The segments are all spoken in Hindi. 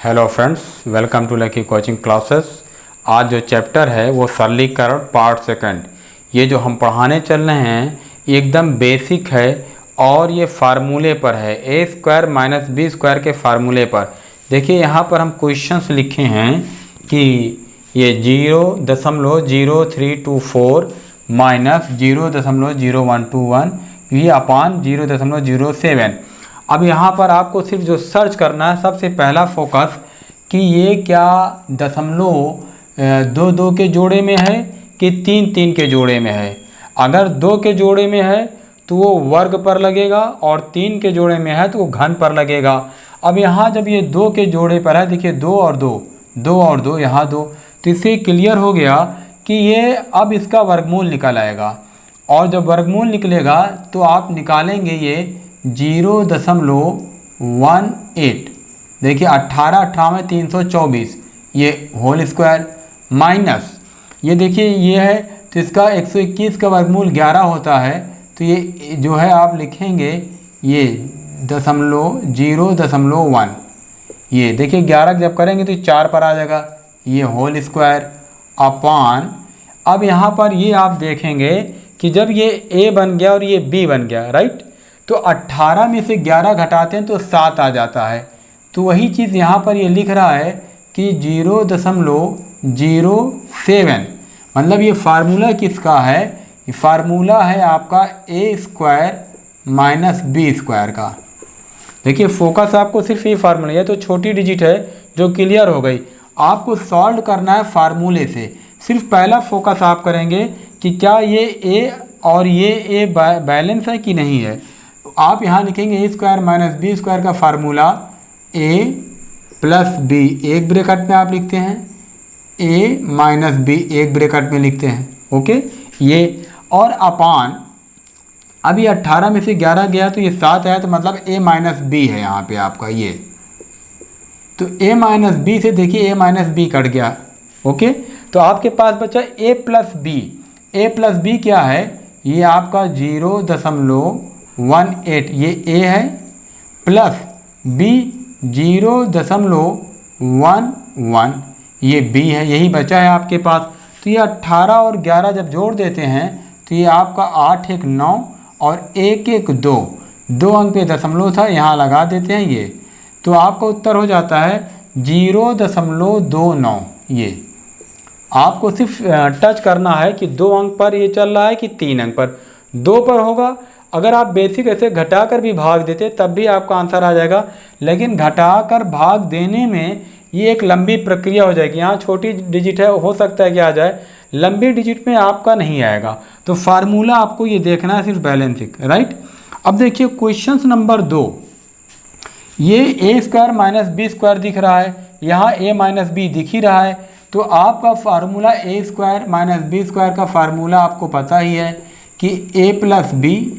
Hello friends, welcome to Lucky Coaching Classes. आज जो चैप्टर है वो सरलीकरण पार्ट सेकंड, ये जो हम पढ़ाने चल रहे हैं एकदम बेसिक है और ये फार्मूले पर है, ए स्क्वायर माइनस बी स्क्वायर के फार्मूले पर। देखिए यहाँ पर हम क्वेश्चंस लिखे हैं कि ये 0.0324 माइनस 0.0121 ये अपान 0.07। अब यहाँ पर आपको सिर्फ जो सर्च करना है, सबसे पहला फोकस कि ये क्या दशमलव 2 के जोड़े में है कि 3 के जोड़े में है। अगर 2 के जोड़े में है तो वो वर्ग पर लगेगा और 3 के जोड़े में है तो वो घन पर लगेगा। अब यहाँ जब ये 2 के जोड़े पर है, देखिए 2 और 2 यहाँ 2, तो इससे क्लियर हो गया कि ये अब इसका वर्गमूल निकल आएगा। और जब वर्गमूल निकलेगा तो आप निकालेंगे ये 0.18। देखिए 18×324 ये होल स्क्वायर माइनस ये देखिए ये है, तो इसका 121 का वर्गमूल 11 होता है। तो ये जो है आप लिखेंगे ये 0.1, ये देखिए 11 जब करेंगे तो 4 पर आ जाएगा, ये होल स्क्वायर अपान। अब यहाँ पर ये आप देखेंगे कि जब ये a बन गया और ये b बन गया, राइट, तो 18 में से 11 घटाते हैं तो 7 आ जाता है। तो वही चीज़ यहाँ पर ये लिख रहा है कि 0.07, मतलब ये फार्मूला किसका है? ये फार्मूला है आपका ए स्क्वायर माइनस बी स्क्वायर का। देखिए फोकस आपको सिर्फ ये फार्मूला, ये तो छोटी डिजिट है जो क्लियर हो गई। आपको सॉल्व करना है फार्मूले से। सिर्फ पहला फोकस आप करेंगे कि क्या ये ए और ये ए बैलेंस है कि नहीं है। आप यहाँ लिखेंगे ए स्क्वायर माइनस बी स्क्वायर का फार्मूला ए प्लस बी एक ब्रैकेट में आप लिखते हैं, ए माइनस बी एक ब्रैकेट में लिखते हैं, ओके ये, और अपान। अब ये 18 में से 11 गया तो ये 7 आया, तो मतलब ए माइनस बी है यहाँ पे आपका ये। तो ए माइनस बी से देखिए ए माइनस बी कट गया, ओके। तो आपके पास बचा ए plus B. A plus B क्या है? ये आपका 0.18 ये ए है, प्लस बी 0.11 ये बी है, यही बचा है आपके पास। तो ये 18 और 11 जब जोड़ देते हैं तो ये आपका 8 1 9 और 1 1 2, 2 अंक पे दशमलव था, यहाँ लगा देते हैं ये, तो आपका उत्तर हो जाता है 0.29। ये आपको सिर्फ टच करना है कि 2 अंक पर ये चल रहा है कि 3 अंक पर। 2 पर होगा, अगर आप बेसिक ऐसे घटाकर भी भाग देते तब भी आपका आंसर आ जाएगा, लेकिन घटाकर भाग देने में ये एक लंबी प्रक्रिया हो जाएगी। यहाँ छोटी डिजिट है, हो सकता है कि आ जाए, लंबी डिजिट में आपका नहीं आएगा। तो फार्मूला आपको ये देखना है सिर्फ बैलेंसिंग, राइट। अब देखिए क्वेश्चन नंबर 2, ये ए स्क्वायर माइनस बी स्क्वायर दिख रहा है, यहाँ ए माइनस बी दिख ही रहा है। तो आपका फार्मूला ए स्क्वायर माइनस बी स्क्वायर का फार्मूला आपको पता ही है कि ए प्लस बी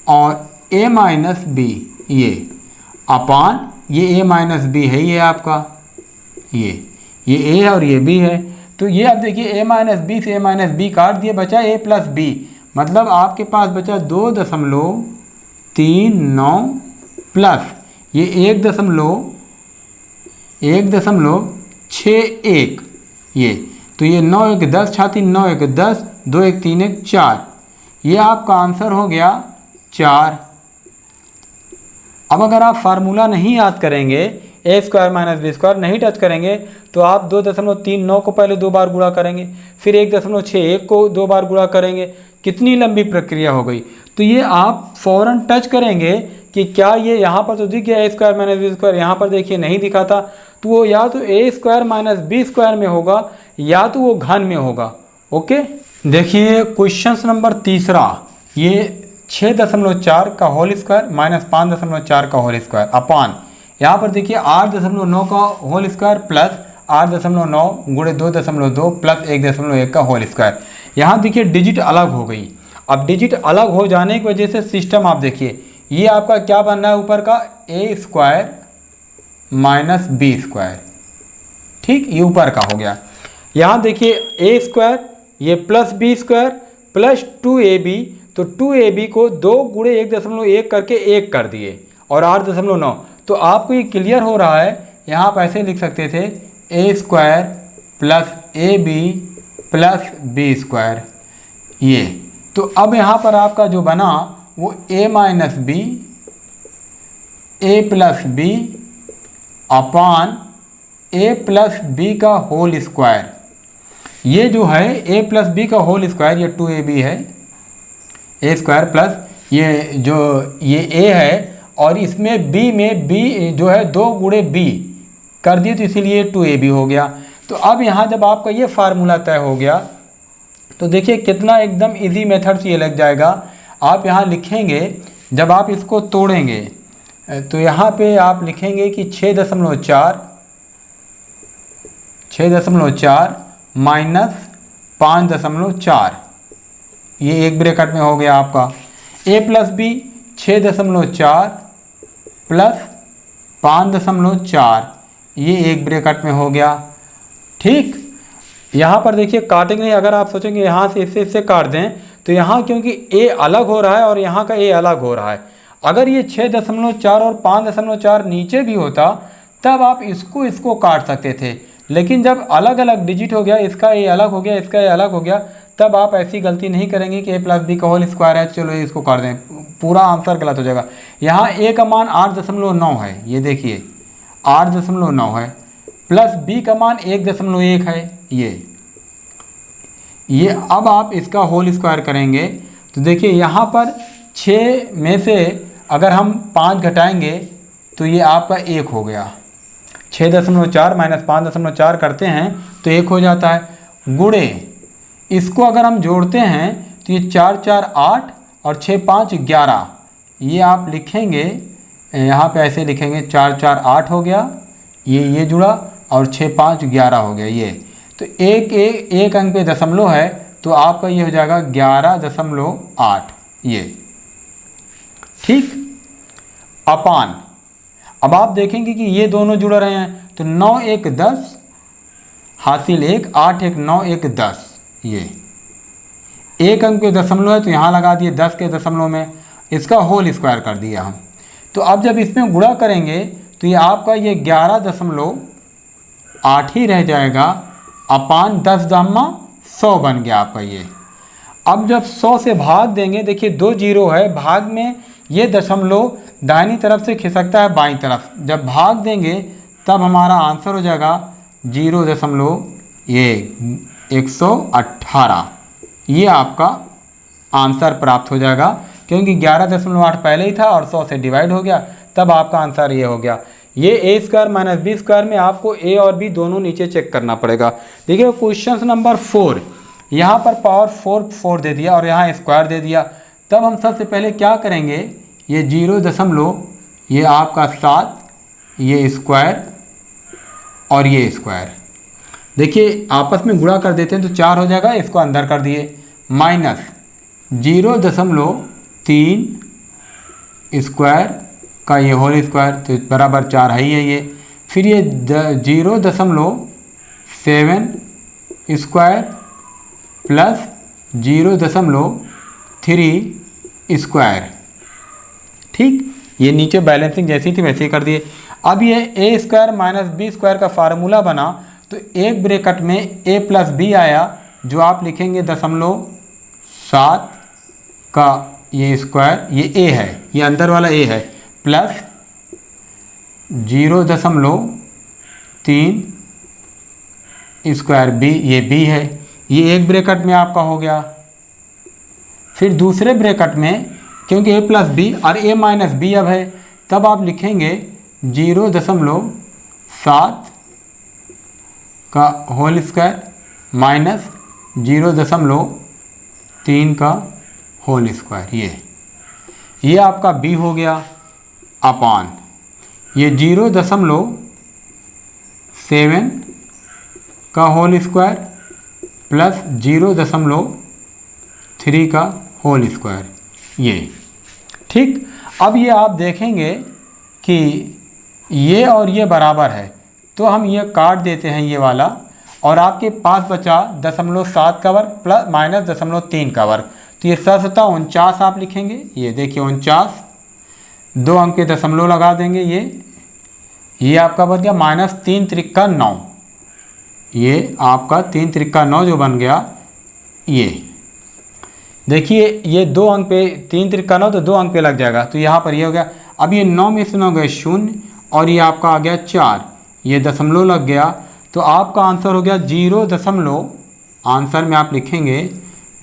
और ए माइनस बी ये अपान ये ए माइनस बी है, ये आपका ये ए है और ये बी है। तो ये अब देखिए ए माइनस बी से ए माइनस बी काट दिए, बचा ए प्लस बी, मतलब आपके पास बचा 2.39 प्लस ये 1.61 ये, तो ये 9 1 10 छाती 9 1 10 2 1 3 1 4, ये आपका आंसर हो गया 4। अब अगर आप फार्मूला नहीं याद करेंगे, ए स्क्वायर माइनस बी स्क्वायर नहीं टच करेंगे, तो आप 2.39 को पहले 2 बार गुणा करेंगे, फिर 1.61 को 2 बार गुणा करेंगे, कितनी लंबी प्रक्रिया हो गई। तो ये आप फौरन टच करेंगे कि क्या ये यहाँ पर तो दिख गया ए स्क्वायर माइनस बी स्क्वायर, यहाँ पर देखिए नहीं दिखा था, तो वो या तो ए स्क्वायर माइनस बी स्क्वायर में होगा या तो वो घन में होगा, ओके। देखिए क्वेश्चन नंबर 3, ये 6.4 का होल स्क्वायर माइनस 5.4 का होल स्क्वायर अपान, यहाँ पर देखिए 8.9 का होल स्क्वायर प्लस 8.9 गुणे 2.2 प्लस 1.1 का होल स्क्वायर। यहाँ देखिए डिजिट अलग हो गई। अब डिजिट अलग हो जाने की वजह से सिस्टम आप देखिए, ये आपका क्या बन रहा है ऊपर का a square minus b square, ठीक, ये ऊपर का हो गया। यहाँ देखिए ए स्क्वायर ये plus b square plus 2ab, तो 2ab को 2 गुणे 1.1 करके 1 कर दिए और 8.9, तो आपको ये क्लियर हो रहा है यहाँ पर ऐसे लिख सकते थे a square plus a b plus b square ये। तो अब यहाँ पर आपका जो बना वो a minus b a plus b upon a plus b का होल स्क्वायर। ये जो है ए प्लस बी का होल स्क्वायर ये 2ab है, ए स्क्वायर प्लस ये जो ये ए है और इसमें बी में बी जो है 2 गुणे बी कर दिए तो इसीलिए 2ab हो गया। तो अब यहाँ जब आपका ये फार्मूला तय हो गया तो देखिए कितना एकदम इजी मेथड से ये लग जाएगा। आप यहाँ लिखेंगे जब आप इसको तोड़ेंगे तो यहाँ पे आप लिखेंगे कि 6.4 माइनस 5.4 ये एक ब्रैकेट में हो गया आपका। a प्लस बी 6.4 प्लस 5.4 ये एक ब्रैकेट में हो गया। ठीक, यहाँ पर देखिए काटेंगे नहीं, अगर आप सोचेंगे यहाँ से इससे काट दें तो यहाँ क्योंकि a अलग हो रहा है और यहाँ का a अलग हो रहा है। अगर ये 6.4 और 5.4 नीचे भी होता तब आप इसको काट सकते थे, लेकिन जब अलग अलग डिजिट हो गया, इसका a अलग हो गया, इसका a अलग हो गया, तब आप ऐसी गलती नहीं करेंगे कि a प्लस बी का होल स्क्वायर है चलो इसको काट दें, पूरा आंसर गलत हो जाएगा। यहाँ a का मान 8.9 है, ये देखिए 8.9 है, प्लस b का मान 1.1 है ये। अब आप इसका होल स्क्वायर करेंगे तो देखिए यहाँ पर 6 में से अगर हम 5 घटाएंगे तो ये आपका 1 हो गया। 6.4 माइनस 5.4 करते हैं तो 1 हो जाता है, गुणे इसको अगर हम जोड़ते हैं तो ये 4 4 8 और 6 5 11 ये आप लिखेंगे यहाँ पे ऐसे लिखेंगे 4 4 8 हो गया, ये जुड़ा और 6 5 11 हो गया ये। तो एक अंक पे दशमलव है तो आपका ये हो जाएगा 11.8 ये। ठीक, अपान अब आप देखेंगे कि ये दोनों जुड़ रहे हैं तो 9 1 10 हासिल 1 8 1 9 1 10 ये एक अंक के दशमलव है तो यहाँ लगा दिए 10 के दशमलव में, इसका होल स्क्वायर कर दिया हम। तो अब जब इसमें गुणा करेंगे तो ये आपका ये 11.8 ही रह जाएगा अपान 10 बन गया आपका ये। अब जब 100 से भाग देंगे, देखिए 2 जीरो है, भाग में ये दशमलव दाहिनी तरफ से खिसकता है बाईं तरफ, जब भाग देंगे तब हमारा आंसर हो जाएगा 118 ये आपका आंसर प्राप्त हो जाएगा, क्योंकि 11.8 पहले ही था और 100 से डिवाइड हो गया, तब आपका आंसर ये हो गया। ये ए स्क्वायर माइनस बी स्क्वायर में आपको ए और बी दोनों नीचे चेक करना पड़ेगा। देखिए क्वेश्चन नंबर 4, यहाँ पर पावर 4 दे दिया और यहाँ स्क्वायर दे दिया, तब हम सबसे पहले क्या करेंगे, ये 0 ये आपका 7 ये स्क्वायर और ये स्क्वायर, देखिए आपस में गुणा कर देते हैं तो 4 हो जाएगा, इसको अंदर कर दिए, माइनस 0.3 स्क्वायर का ये होल स्क्वायर तो बराबर 4 है ही है ये। फिर ये 0.7 स्क्वायर प्लस 0.3 स्क्वायर। ठीक, ये नीचे बैलेंसिंग जैसी थी वैसे ही कर दिए। अब ये ए स्क्वायर माइनस बी स्क्वायर का फार्मूला बना तो एक ब्रैकेट में ए प्लस बी आया, जो आप लिखेंगे 0.7 का ये स्क्वायर, ये ए है, ये अंदर वाला ए है, प्लस 0.3 स्क्वायर बी, ये बी है, ये एक ब्रैकेट में आपका हो गया। फिर दूसरे ब्रैकेट में क्योंकि ए प्लस बी और ए माइनस बी अब है, तब आप लिखेंगे 0.7 का होल स्क्वायर माइनस 0.3 का होल स्क्वायर, ये आपका बी हो गया अपान ये 0.7 का होल स्क्वायर प्लस 0.3 का होल स्क्वायर ये। ठीक, अब ये आप देखेंगे कि ये और ये बराबर है तो हम ये काट देते हैं ये वाला, और आपके पास बचा 0.7 का वर्ग प्लस माइनस 0.3 का वर्ग, तो ये 7 आप लिखेंगे, ये देखिए 49, 2 अंक के दशमलव लगा देंगे, ये आपका बन गया -3 त्रिका 9। ये आपका 3 त्रिका 9 जो बन गया, ये देखिए ये 2 अंक पे 3 त्रिका 9 तो 2 अंक पे लग जाएगा, तो यहाँ पर ये हो गया। अब ये 9 में से 9 गए 0 और ये आपका आ गया 4, ये दशमलव लग गया, तो आपका आंसर हो गया 0, आंसर में आप लिखेंगे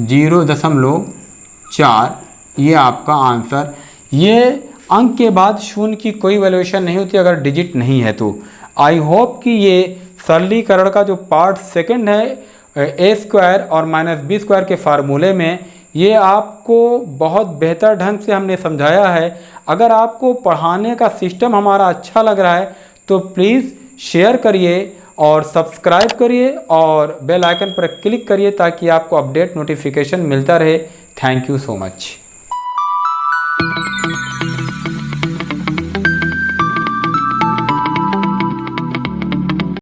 0.4, ये आपका आंसर। ये अंक के बाद 0 की कोई वैल्यूएशन नहीं होती अगर डिजिट नहीं है तो। आई होप कि ये सरलीकरण का जो पार्ट सेकंड है a² और -b² के फार्मूले में, ये आपको बहुत बेहतर ढंग से हमने समझाया है। अगर आपको पढ़ाने का सिस्टम हमारा अच्छा लग रहा है तो प्लीज़ शेयर करिए और सब्सक्राइब करिए और बेल आइकन पर क्लिक करिए ताकि आपको अपडेट नोटिफिकेशन मिलता रहे। Thank you so much.